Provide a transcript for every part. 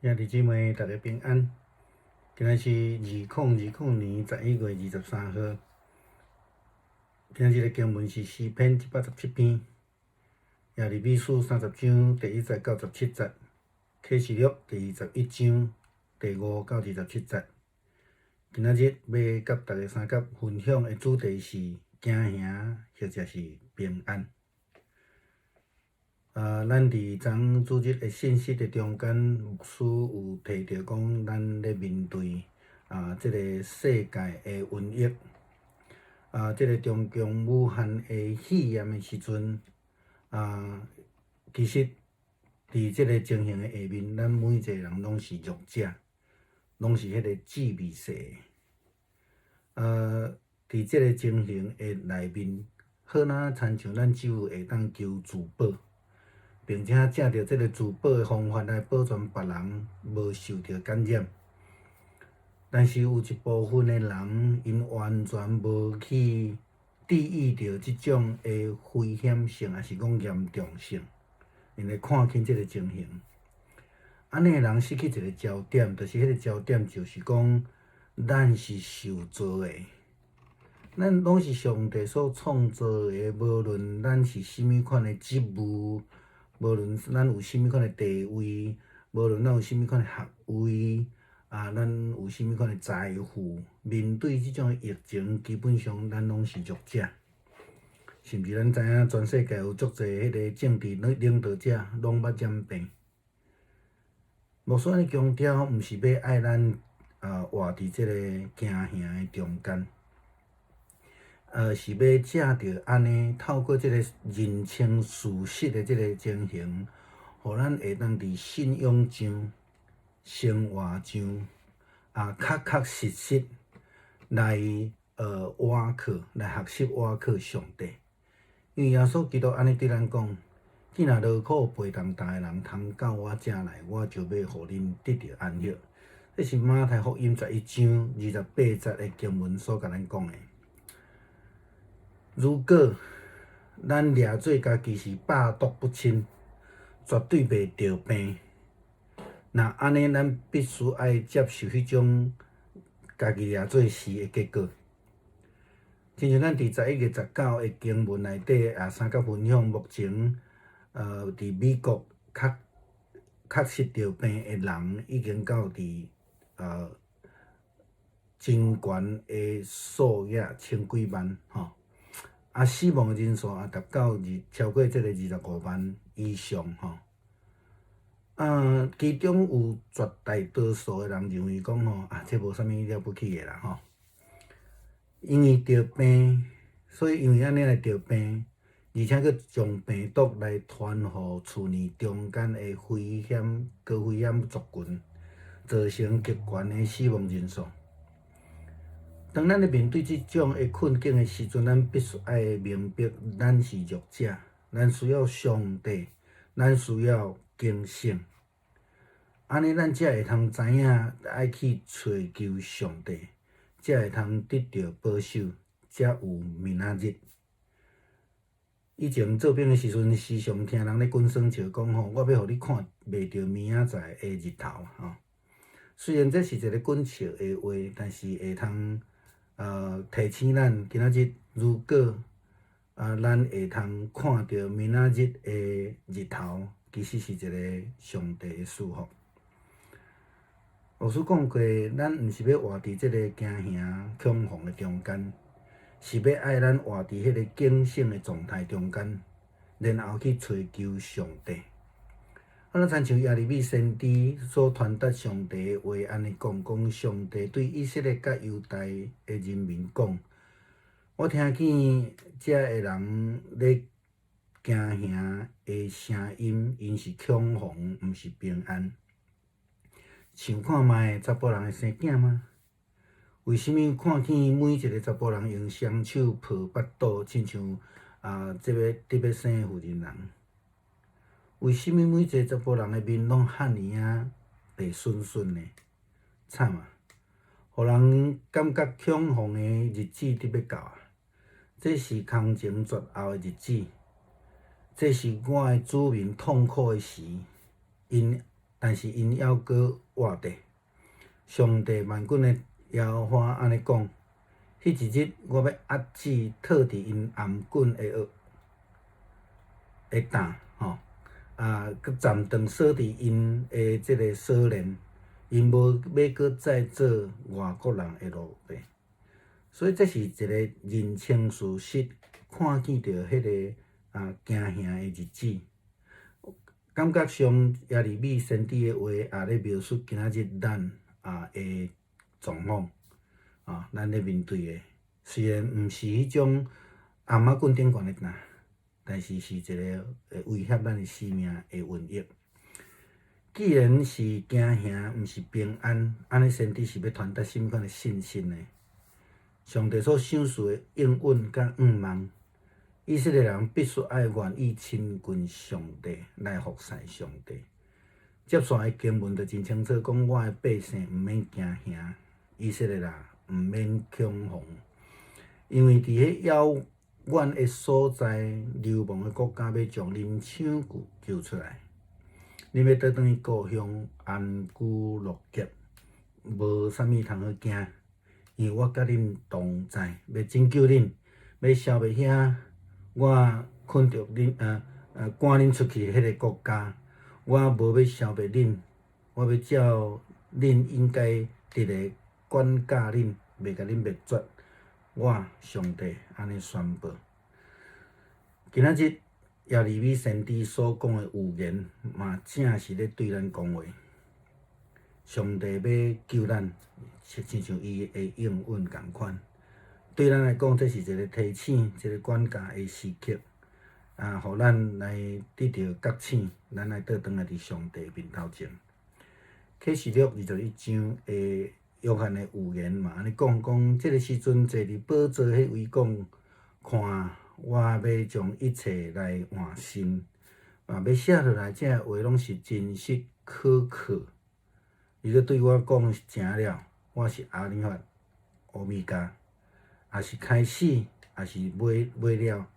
兄弟姊妹，大家平安。今仔是2020年11月23号。今日的经文是诗篇117篇，耶利米书30章第1节到17节，启示录第21章第5到27节。今仔日要甲大家三甲分享的主题是行兄或者是平安。咱伫昨主日的信息的中间，牧师有提到讲，咱咧面对即个世界的瘟疫，即个中共武汉的肺炎的时阵，其实伫即个情形的下面，咱每一个人拢是弱者，拢是迄个智未逝伫即个情形的内面，好若亲像咱只有会当求自保。并且借着即个自保的方法来保全别人无受到感染，但是有一部分的人，因完全无去注意到即种的危险性，也是讲严重性，因会看清即个情形。安尼的人失去一个焦点，就是迄个焦点就是讲，咱是受造的，咱拢是上帝所创造的，无论咱是甚物款的职务。无论咱有甚物款的地位，无论咱有甚物款的学位，咱有甚物款的财富，面对即种疫情，基本上咱拢是弱者。甚至咱知影全世界有足侪迄个政治领导者拢捌染病。牧师安尼强调，毋是要爱咱活伫即个行兄的中间。是要借着安尼，透过即个认清事实的即个情形，互咱会当伫信仰上、生活上，确实来倚靠、来学习倚靠上帝。因为耶稣基督安尼对咱讲：既然劳苦背重担的人通到我遮来，我就要互恁得到安息。这是马太福音11章28节的经文所甲咱讲的。如果咱掠做家己是百毒不侵，绝对袂着病。那安尼，咱必须爱接受迄种家己掠做事的结果。亲像咱伫11月19的经文内底三甲分享，目前伫美国确实着病的人已经到伫真悬的数额千几万吼。死亡的人数达到超过即个25万以上吼。其中有绝大多数的人认为讲吼，这无啥物了不起的啦吼。因为着病，所以因为安尼来着病，而且佫将病毒来传互厝内中间的高危险族群，造成极悬的死亡人数。当咱咧面对即种的困境的时阵，咱必须爱明白，咱是弱者，咱需要上帝，咱需要警醒。安尼，咱才会通知影爱去找求上帝，才会通得到保守，才有明仔日。以前做兵的时阵，时常听人咧讲算笑讲吼，我要互你看袂着明仔载的日头吼。虽然这是一个讲笑的话，但是会通提醒咱今仔日，如果咱会通看到明仔日的日头，其实是一个上帝的祝福。老师讲过，咱毋是要活伫即个惊吓恐慌的中间，是要爱咱活伫迄个警醒的状态中间，然后去找求上帝。咱亲像耶利米先知所传达上帝的话，安尼讲上帝对以色列甲犹大的人民讲：我听见遮的人咧惊吓的声音，因是恐慌，毋是平安。想看卖查甫人会生囝吗？为什么看见每一个查甫人用双手抱腹肚，亲像要生妇人？为什么每一个查甫人的面拢赫尔白顺顺呢？惨啊！互人感觉恐慌的日子伫要到啊！这是空前绝后的日子，这是我的子民痛苦的时，因但是因还阁活地。上帝万军的耶和华安尼讲：迄一日，我要压制套伫因颔颈的胆，佮暂断锁伫因的即个锁链，因无要阁再做外国人的奴婢。所以这是一个认清事实、看见着迄个惊吓的日子。感觉上耶利米先知的话咧描述今仔日咱的状况咱咧面对的，虽然毋是迄种颔仔棍顶悬的胆，但是是一个会威胁咱的生命的瘟疫。既然是惊吓，毋是平安，安尼先知是要传达什么款的信息呢？上帝所想事的应允甲愿望，以色列人必须爱愿意亲近上帝来服侍上帝。接续的经文就真清楚讲，我的百姓毋免惊吓，以色列人毋免恐慌，因为伫迄遥远的所在、流亡的国家，要将恁抢救出来。你要倒转去故乡，安居乐业，无啥物通好惊，因为我甲恁同在，要拯救恁，要消灭遐我困着恁赶恁出去迄个国家。我无要消灭恁，我要照恁应该直来管教恁，袂甲恁灭绝。我上帝安尼宣布。今仔日耶利米先知所讲的预言，嘛正是咧对咱讲话。上帝要救咱，亲像伊的应允共款。对咱来讲，这是一个提醒，一个管教的时刻。互咱来得到觉醒，咱来倒转来伫上帝面头前。启示录21章的约翰的预言嘛，安尼讲，即个时阵坐伫宝座迄位讲，看我要将一切来换新，要写落来，这话拢是真实可靠。伊咧对我讲成了，我是阿里法、欧米伽，也是开始，也是尾了。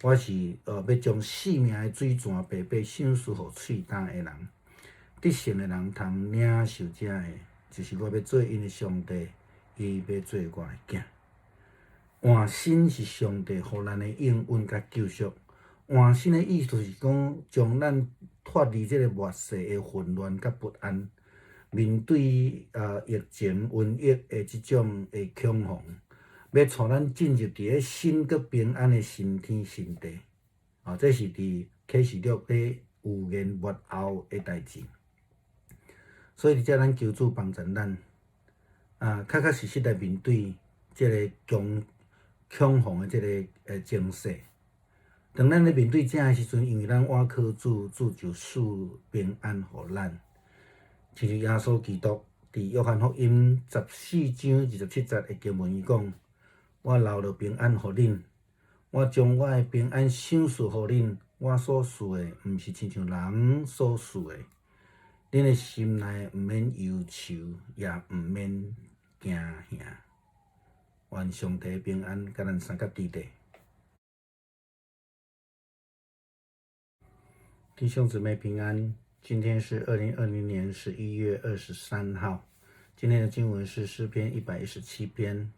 我是要将生命的水泉白白赏赐互喙焦的人，得胜的人通领受这个，就是我要做因的上帝，伊要做我的囝。换新是上帝互咱的应允甲救赎。换新的意思是讲，将咱脱离这个末世的混乱甲不安，面对疫情、瘟疫的即种的恐慌。要带咱进入伫个新佮平安的新天新地，这是伫启示录咧预言末后的代志。所以，遮咱求主帮助咱，确实实来面对即个恐慌的即个情势。当咱咧面对这的时阵，因为咱倚靠主，主就赐平安互咱。亲像耶稣基督伫约翰福音14章27节的经文，伊讲。我留了平安互恁，我将我的平安赏赐互恁。我所赐的，毋是亲像人所赐的。恁的心内毋免忧愁，也毋免惊吓。愿上帝平安，甲咱三角地地。弟兄姊妹平安，今天是2020年11月23号。今天的经文是诗篇117篇。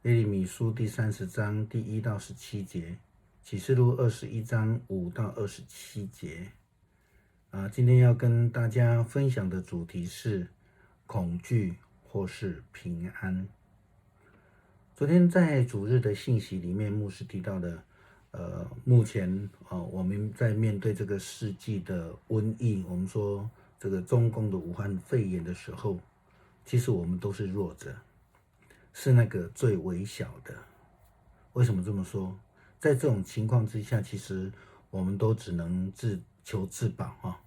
耶利米书第30章第1到17节，启示录21章5到27节。今天要跟大家分享的主题是恐惧或是平安。昨天在主日的信息里面，牧师提到的，目前我们在面对这个世纪的瘟疫，我们说这个中共的武汉肺炎的时候，其实我们都是弱者。是那个最微小的。为什么这么说？在这种情况之下，其实我们都只能求自保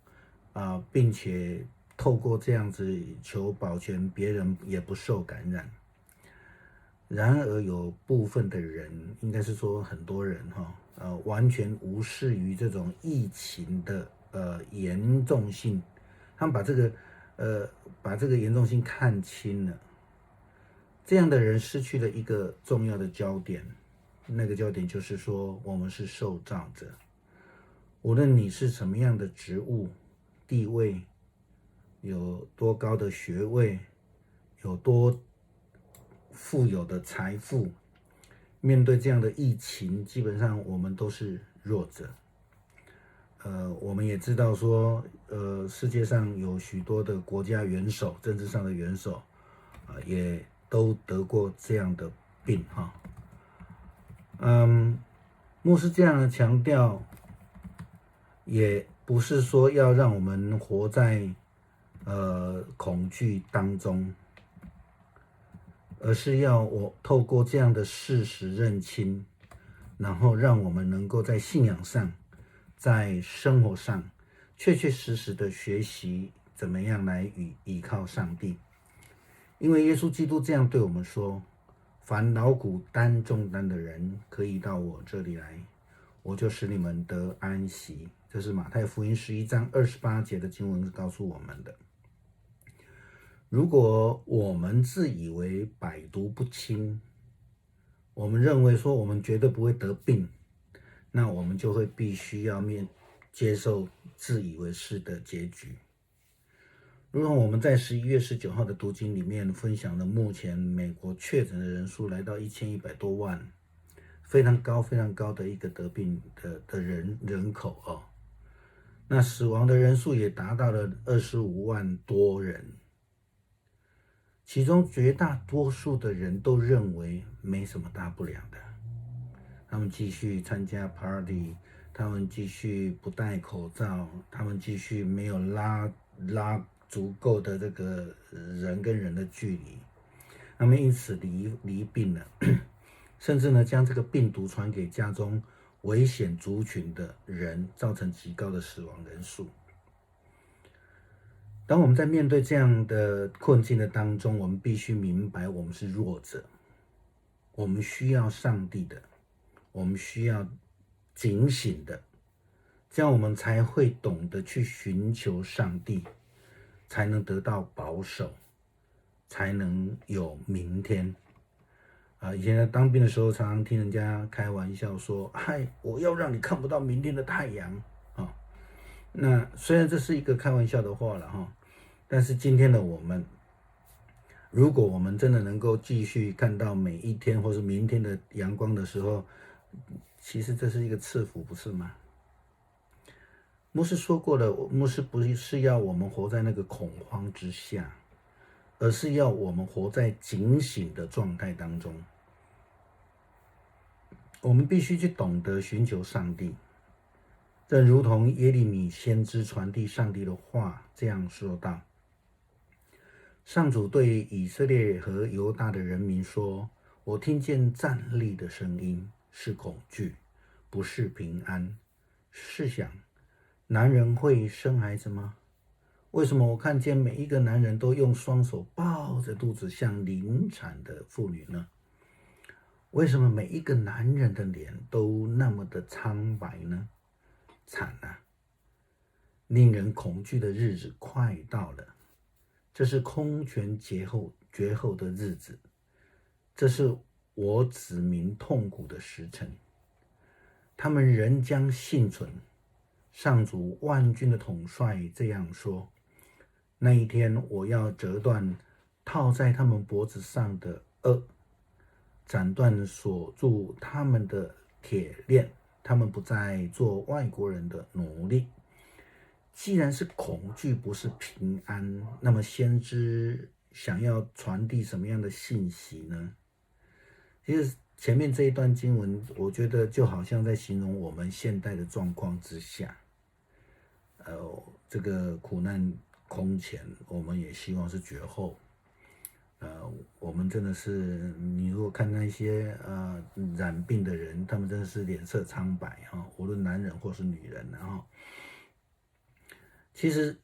并且透过这样子求保全别人也不受感染。然而有部分的人，应该是说很多人完全无视于这种疫情的严重性，他们把这个严重性看清了。这样的人失去了一个重要的焦点，那个焦点就是说，我们是受造者。无论你是什么样的职务、地位、有多高的学位，有多富有的财富，面对这样的疫情，基本上我们都是弱者。我们也知道说，世界上有许多的国家元首，政治上的元首，也都得过这样的病哈。牧师这样的强调，也不是说要让我们活在恐惧当中，而是要我透过这样的事实认清，然后让我们能够在信仰上，在生活上，确确实实的学习怎么样来依靠上帝。因为耶稣基督这样对我们说：凡劳苦担重担的人，可以到我这里来，我就使你们得安息。这是马太福音11章28节的经文告诉我们的。如果我们自以为百毒不侵，我们认为说我们绝对不会得病，那我们就会必须要接受自以为是的结局。如同我们在11月19号的读经里面分享了，目前美国确诊的人数来到1100多万，非常高非常高的一个得病的人口哦。那死亡的人数也达到了25万多人，其中绝大多数的人都认为没什么大不了的，他们继续参加 party， 他们继续不戴口罩，他们继续没有拉足够的这个人跟人的距离，他们因此离病了，甚至呢将这个病毒传给家中危险族群的人，造成极高的死亡人数。当我们在面对这样的困境的当中，我们必须明白我们是弱者，我们需要上帝的，我们需要警醒的，这样我们才会懂得去寻求上帝，才能得到保守，才能有明天。以前在当兵的时候，常常听人家开玩笑说：“嗨，我要让你看不到明天的太阳啊！”那虽然这是一个开玩笑的话了哈，但是今天的我们，如果我们真的能够继续看到每一天或是明天的阳光的时候，其实这是一个赐福，不是吗？牧师说过了，牧师不是要我们活在那个恐慌之下，而是要我们活在警醒的状态当中。我们必须去懂得寻求上帝，正如同耶利米先知传递上帝的话这样说道：上主对以色列和犹大的人民说，我听见战栗的声音，是恐惧，不是平安。试想，男人会生孩子吗？为什么我看见每一个男人都用双手抱着肚子像临产的妇女呢？为什么每一个男人的脸都那么的苍白呢？惨啊！令人恐惧的日子快到了，这是空前绝后的日子，这是我子民痛苦的时辰。他们仍将幸存。上主万军的统帅这样说：那一天，我要折断套在他们脖子上的轭，斩断锁住他们的铁链，他们不再做外国人的奴隶。既然是恐惧，不是平安，那么先知想要传递什么样的信息呢？其实前面这一段经文，我觉得就好像在形容我们现代的状况之下，这个苦难空前，我们也希望是绝后。我们真的是，你如果看那些染病的人，他们真的是脸色苍白哈，无论男人或是女人，然后其实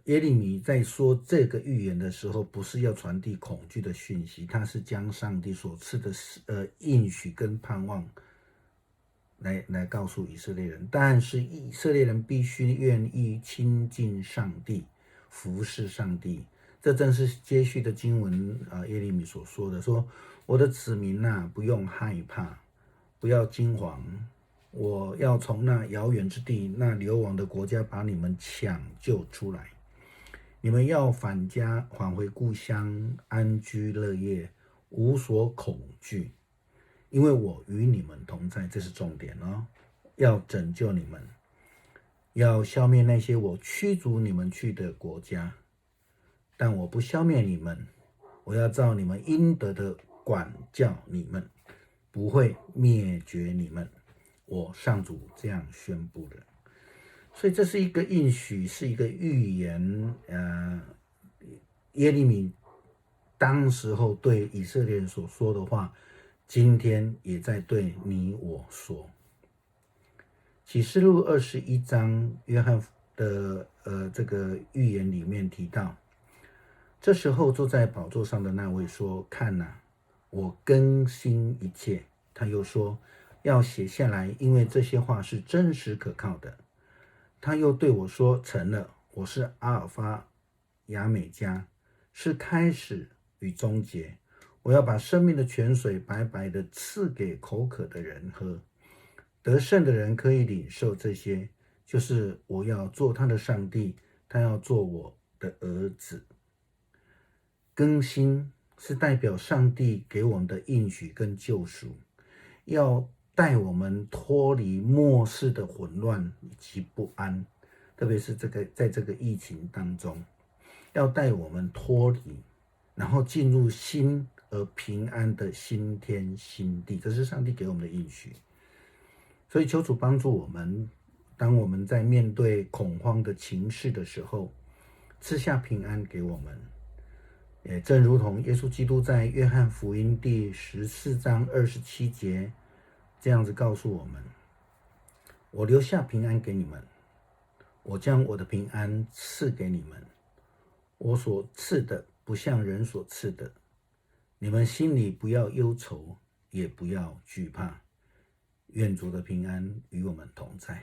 耶利米在说这个预言的时候，不是要传递恐惧的讯息，他是将上帝所赐的应许跟盼望来告诉以色列人。但是以色列人必须愿意亲近上帝，服侍上帝。这正是接续的经文耶利米所说的，说我的子民啊，不用害怕，不要惊惶，我要从那遥远之地，那流亡的国家把你们抢救出来，你们要返家，返回故乡，安居乐业，无所恐惧，因为我与你们同在，这是重点哦。要拯救你们，要消灭那些我驱逐你们去的国家，但我不消灭你们，我要照你们应得的管教你们，不会灭绝你们。我上主这样宣布的。所以这是一个应许，是一个预言。耶利米当时候对以色列人所说的话，今天也在对你我说。启示录21章，约翰的这个预言里面提到，这时候坐在宝座上的那位说：“看哪，我更新一切。”他又说：“要写下来，因为这些话是真实可靠的。”他又对我说：“成了，我是阿尔法亚美加，是开始与终结。我要把生命的泉水白白的赐给口渴的人喝。得胜的人可以领受这些，就是我要做他的上帝，他要做我的儿子。”更新是代表上帝给我们的应许跟救赎，要带我们脱离末世的混乱以及不安，特别是在这个疫情当中，要带我们脱离，然后进入新而平安的新天新地，这是上帝给我们的应许。所以求主帮助我们，当我们在面对恐慌的情势的时候，赐下平安给我们。也正如同耶稣基督在约翰福音第14章27节这样子告诉我们：“我留下平安给你们，我将我的平安赐给你们。我所赐的不像人所赐的，你们心里不要忧愁，也不要惧怕。愿主的平安与我们同在。”